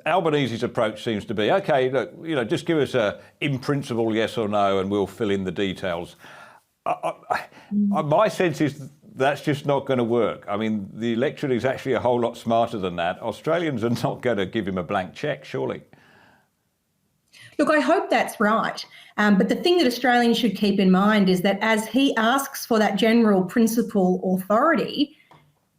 Albanese's approach seems to be, okay, look, just give us a in principle yes or no, and we'll fill in the details. My sense is that's just not going to work. I mean, the electorate is actually a whole lot smarter than that. Australians are not going to give him a blank cheque, surely. Look, I hope that's right. But the thing that Australians should keep in mind is that as he asks for that general principle authority,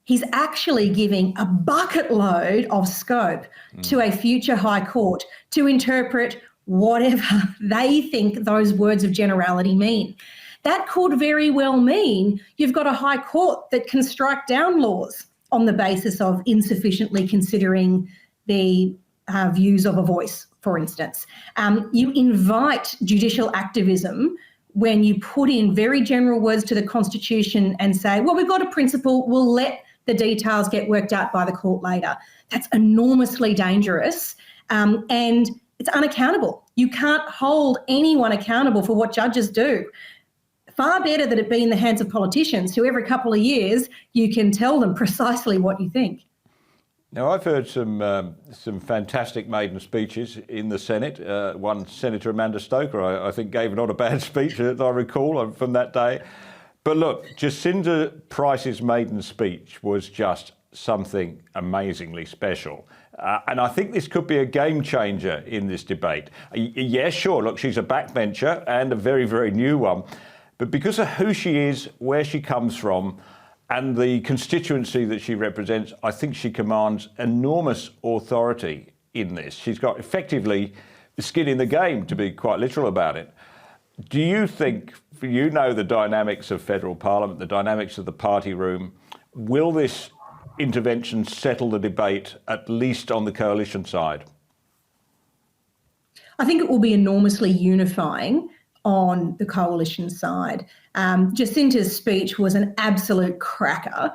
he's actually giving a bucket load of scope to a future High Court to interpret whatever they think those words of generality mean. That could very well mean you've got a High Court that can strike down laws on the basis of insufficiently considering the views of a voice, for instance. You invite judicial activism when you put in very general words to the Constitution and say, well, we've got a principle, we'll let the details get worked out by the court later. That's enormously dangerous and it's unaccountable. You can't hold anyone accountable for what judges do. Far better that it be in the hands of politicians who every couple of years you can tell them precisely what you think. Now, I've heard some fantastic maiden speeches in the Senate. One, Senator Amanda Stoker, I think, gave not a bad speech, as I recall, from that day. But look, Jacinda Price's maiden speech was just something amazingly special. And I think this could be a game changer in this debate. Yes, sure, look, she's a backbencher and a very, very new one. But because of who she is, where she comes from, and the constituency that she represents, I think she commands enormous authority in this. She's got effectively the skin in the game, to be quite literal about it. Do you think, you know the dynamics of federal parliament, the dynamics of the party room, will this intervention settle the debate, at least on the coalition side? I think it will be enormously unifying on the coalition side. Jacinda's speech was an absolute cracker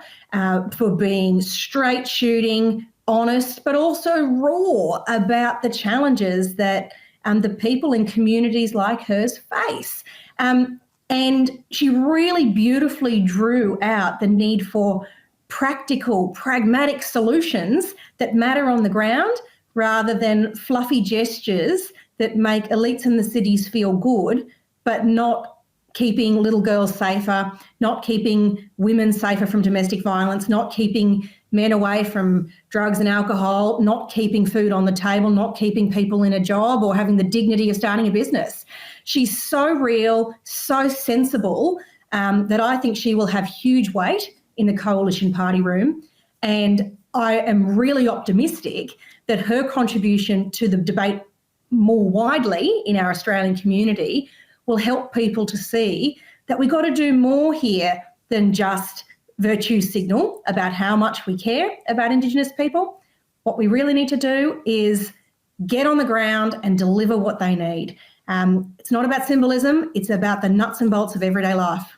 for being straight shooting, honest, but also raw about the challenges that the people in communities like hers face. And she really beautifully drew out the need for practical, pragmatic solutions that matter on the ground rather than fluffy gestures that make elites in the cities feel good, but not keeping little girls safer, not keeping women safer from domestic violence, not keeping men away from drugs and alcohol, not keeping food on the table, not keeping people in a job or having the dignity of starting a business. She's so real, so sensible, that I think she will have huge weight in the coalition party room. And I am really optimistic that her contribution to the debate more widely in our Australian community will help people to see that we've got to do more here than just virtue signal about how much we care about Indigenous people. What we really need to do is get on the ground and deliver what they need. It's not about symbolism, it's about the nuts and bolts of everyday life.